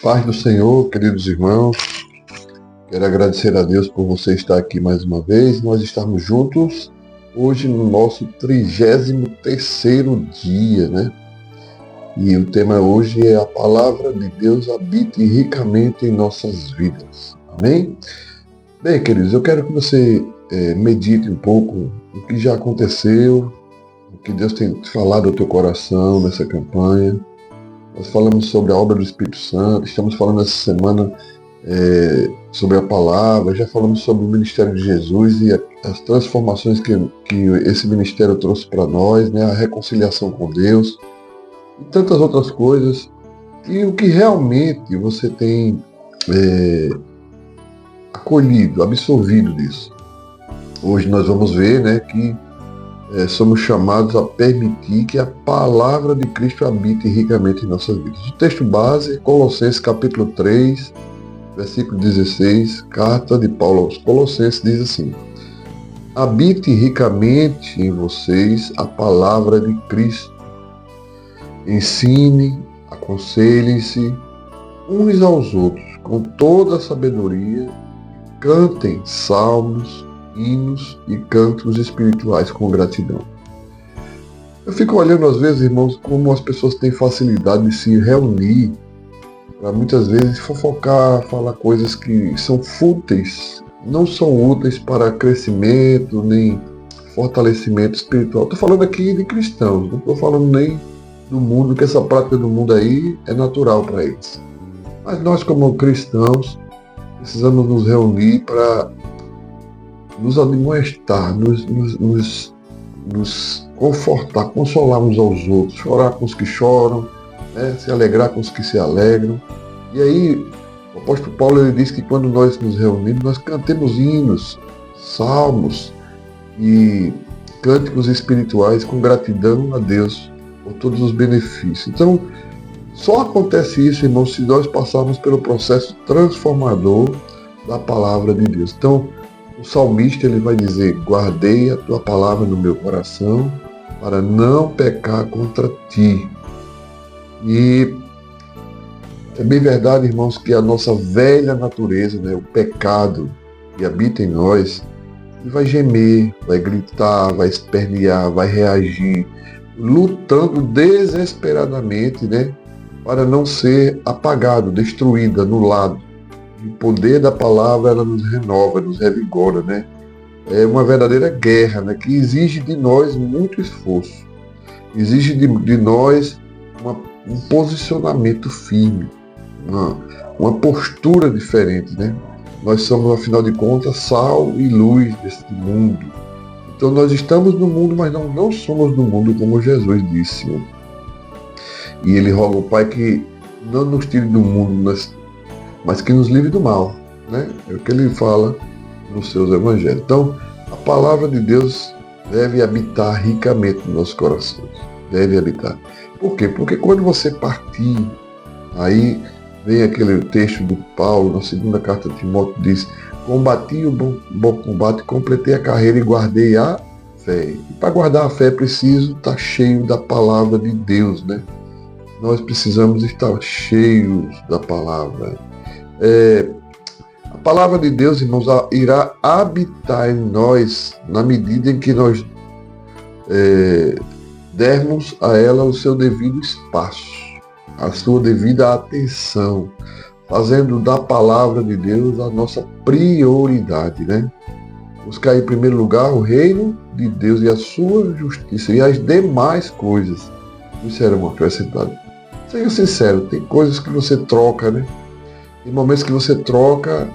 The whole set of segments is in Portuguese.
Paz do Senhor, queridos irmãos, quero agradecer a Deus por você estar aqui mais uma vez. Nós estamos juntos hoje no nosso 33º dia, né? E o tema hoje é a palavra de Deus habite ricamente em nossas vidas. Amém? Bem, queridos, eu quero que você medite um pouco o que já aconteceu, o que Deus tem falado ao teu coração nessa campanha. Nós falamos sobre a obra do Espírito Santo, estamos falando essa semana sobre a palavra, já falamos sobre o ministério de Jesus e as transformações que esse ministério trouxe para nós, né, a reconciliação com Deus e tantas outras coisas. E o que realmente você tem acolhido, absorvido disso. Hoje nós vamos ver, né, que somos chamados a permitir que a palavra de Cristo habite ricamente em nossas vidas. O texto base é Colossenses capítulo 3, versículo 16, carta de Paulo aos Colossenses, diz assim: habite ricamente em vocês a palavra de Cristo. Ensine, aconselhem-se uns aos outros com toda a sabedoria, cantem salmos, hinos e cantos espirituais com gratidão. Eu fico olhando às vezes, irmãos, como as pessoas têm facilidade de se reunir para muitas vezes fofocar, falar coisas que são fúteis, não são úteis para crescimento nem fortalecimento espiritual. Estou falando aqui de cristãos, não estou falando nem do mundo, que essa prática do mundo aí é natural para eles. Mas nós, como cristãos, precisamos nos reunir para nos admoestar, nos confortar, consolar uns aos outros, chorar com os que choram, né, se alegrar com os que se alegram. E aí, o apóstolo Paulo ele diz que quando nós nos reunimos, nós cantemos hinos, salmos e cânticos espirituais com gratidão a Deus por todos os benefícios. Então, só acontece isso, irmãos, se nós passarmos pelo processo transformador da palavra de Deus. Então, o salmista ele vai dizer: guardei a tua palavra no meu coração para não pecar contra ti. E é bem verdade, irmãos, que a nossa velha natureza, né, o pecado que habita em nós, ele vai gemer, vai gritar, vai espernear, vai reagir, lutando desesperadamente, né, para não ser apagado, destruído, anulado. O poder da palavra, ela nos renova, nos revigora, né? É uma verdadeira guerra, né? Que exige de nós muito esforço. Exige de nós um posicionamento firme, uma postura diferente, né? Nós somos, afinal de contas, sal e luz deste mundo. Então nós estamos no mundo, mas não somos do mundo, como Jesus disse. Né? E ele roga ao Pai que não nos tire do mundo, mas que nos livre do mal, né? É o que ele fala nos seus evangelhos. Então, a palavra de Deus deve habitar ricamente nos nossos corações. Deve habitar. Por quê? Porque quando você partir, aí vem aquele texto de Paulo, na segunda carta de Timóteo, diz: combati o bom combate, completei a carreira e guardei a fé. E para guardar a fé é preciso estar cheio da palavra de Deus, né? Nós precisamos estar cheios da palavra. A palavra de Deus, irmãos, irá habitar em nós na medida em que nós dermos a ela o seu devido espaço, a sua devida atenção, fazendo da palavra de Deus a nossa prioridade, né? Buscar em primeiro lugar o reino de Deus e a sua justiça, e as demais coisas nos serão acrescentadas. Seja sincero, tem coisas que você troca, né? Tem momentos que você troca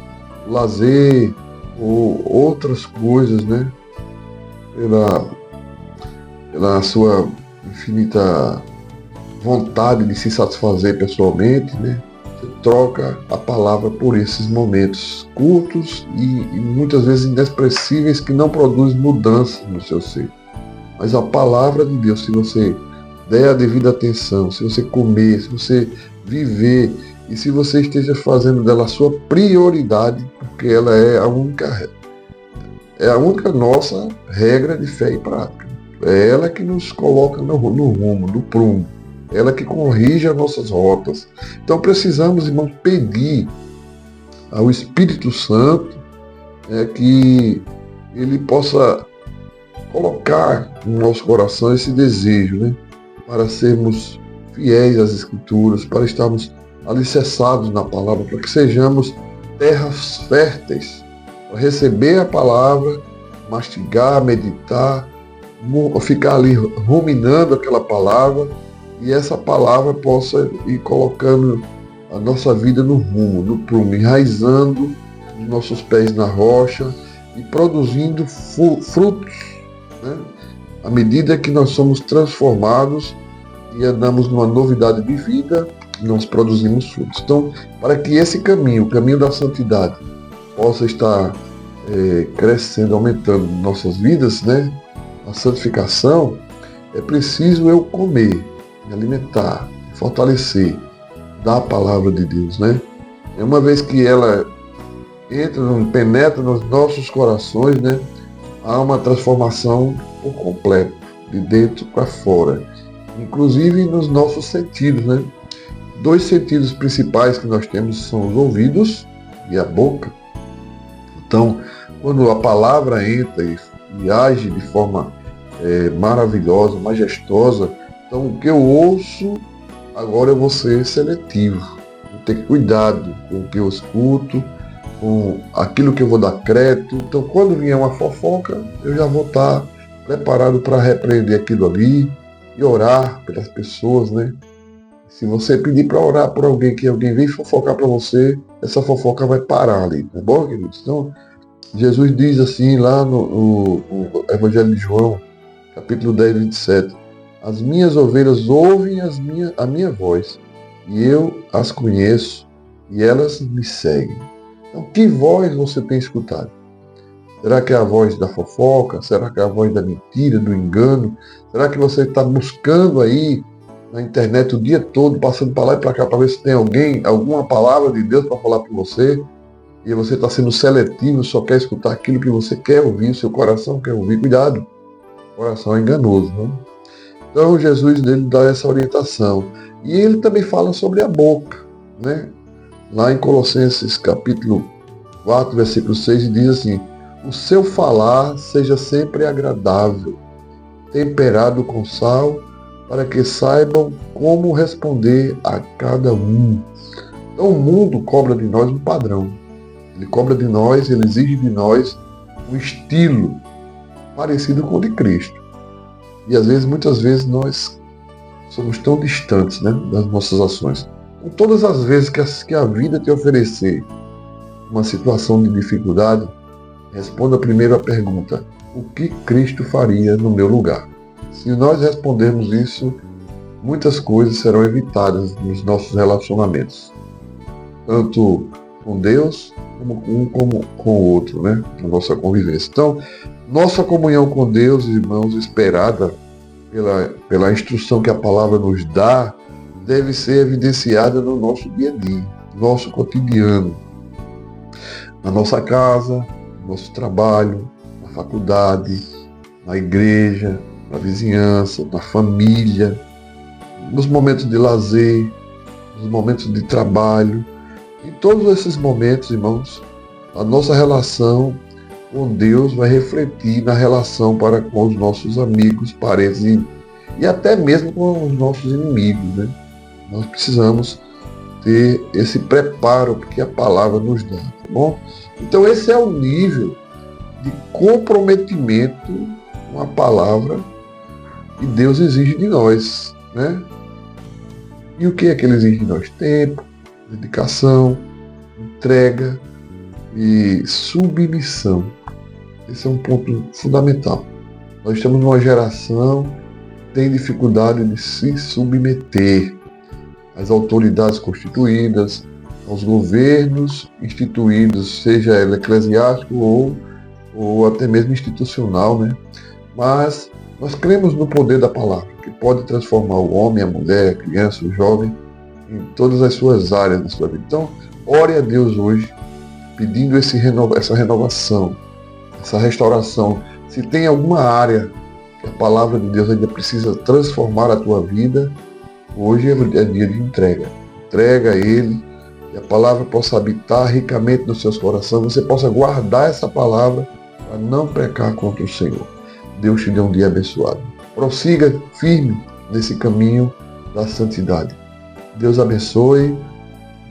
lazer ou outras coisas, né? Pela sua infinita vontade de se satisfazer pessoalmente, né? Você troca a palavra por esses momentos curtos e muitas vezes inexpressíveis que não produzem mudança no seu ser. Mas a palavra de Deus, se você der a devida atenção, se você comer, se você viver, e se você esteja fazendo dela a sua prioridade, porque ela é a única nossa regra de fé e prática. É ela que nos coloca no rumo, no prumo. ela que corrige as nossas rotas. Então precisamos, irmãos, pedir ao Espírito Santo que ele possa colocar no nosso coração esse desejo, né, para sermos fiéis às Escrituras, para estarmos alicerçados na palavra, para que sejamos terras férteis, para receber a palavra, mastigar, meditar, ficar ali ruminando aquela palavra, e essa palavra possa ir colocando a nossa vida no rumo, no prumo, enraizando os nossos pés na rocha e produzindo frutos, né? À medida que nós somos transformados e andamos numa novidade de vida, nós produzimos frutos. Então, para que esse caminho, o caminho da santidade, possa estar crescendo, aumentando em nossas vidas, né? A santificação, é preciso eu comer, me alimentar, fortalecer da palavra de Deus, né? Uma vez que ela penetra nos nossos corações, né? Há uma transformação por completo, de dentro para fora, inclusive nos nossos sentidos, né? 2 sentidos principais que nós temos são os ouvidos e a boca. Então, quando a palavra entra e age de forma maravilhosa, majestosa, então o que eu ouço, agora eu vou ser seletivo, vou ter cuidado com o que eu escuto, com aquilo que eu vou dar crédito. Então, quando vier uma fofoca, eu já vou estar preparado para repreender aquilo ali e orar pelas pessoas, né? Se você pedir para orar por alguém, que alguém vem fofocar para você, essa fofoca vai parar ali, tá bom, queridos? Então, Jesus diz assim lá no Evangelho de João, capítulo 10, 27, as minhas ovelhas ouvem a minha voz, e eu as conheço, e elas me seguem. Então, que voz você tem escutado? Será que é a voz da fofoca? Será que é a voz da mentira, do engano? Será que você está buscando aí na internet o dia todo, passando para lá e para cá, para ver se tem alguma palavra de Deus para falar para você? E você está sendo seletivo, só quer escutar aquilo que você quer ouvir, o seu coração quer ouvir. Cuidado, o coração é enganoso, né? Então Jesus dele dá essa orientação. E ele também fala sobre a boca, né? Lá em Colossenses capítulo 4, versículo 6, diz assim, o seu falar seja sempre agradável, temperado com sal, para que saibam como responder a cada um. Então o mundo cobra de nós um padrão. Ele cobra de nós, ele exige de nós um estilo parecido com o de Cristo. E às vezes, muitas vezes, nós somos tão distantes, né, das nossas ações. Então, todas as vezes que a vida te oferecer uma situação de dificuldade, responda primeiro a pergunta, o que Cristo faria no meu lugar? Se nós respondermos isso, muitas coisas serão evitadas nos nossos relacionamentos, tanto com Deus, como com o outro, né? Na nossa convivência. Então, nossa comunhão com Deus, irmãos, esperada pela instrução que a palavra nos dá, deve ser evidenciada no nosso dia a dia, no nosso cotidiano, na nossa casa, no nosso trabalho, na faculdade, na igreja, na vizinhança, na família, nos momentos de lazer, nos momentos de trabalho. Em todos esses momentos, irmãos, a nossa relação com Deus vai refletir na relação para com os nossos amigos, parentes e até mesmo com os nossos inimigos, né? Nós precisamos ter esse preparo que a palavra nos dá, tá bom? Então esse é o nível de comprometimento com a palavra que Deus exige de nós, né? E o que é que ele exige de nós? Tempo, dedicação, entrega e submissão. Esse é um ponto fundamental. Nós estamos numa geração que tem dificuldade de se submeter às autoridades constituídas, aos governos instituídos, seja ele eclesiástico ou até mesmo institucional, né? Mas nós cremos no poder da palavra, que pode transformar o homem, a mulher, a criança, o jovem, em todas as suas áreas da sua vida. Então, ore a Deus hoje, pedindo essa renovação, essa restauração. Se tem alguma área que a palavra de Deus ainda precisa transformar a tua vida, Hoje é dia de entrega. Entrega a Ele, que a palavra possa habitar ricamente nos seus corações, você possa guardar essa palavra para não pecar contra o Senhor. Deus te dê um dia abençoado. Prossiga firme nesse caminho da santidade. Deus abençoe,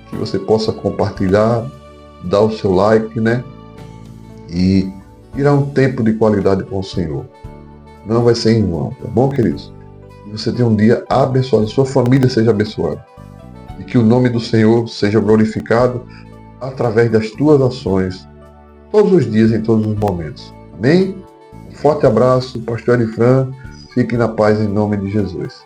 que você possa compartilhar, dar o seu like, né? E tirar um tempo de qualidade com o Senhor. Não vai ser em vão, tá bom, queridos? Que você tenha um dia abençoado, sua família seja abençoada. E que o nome do Senhor seja glorificado através das tuas ações, todos os dias, em todos os momentos. Amém? Um forte abraço, Pastor Elifran. Fique na paz em nome de Jesus.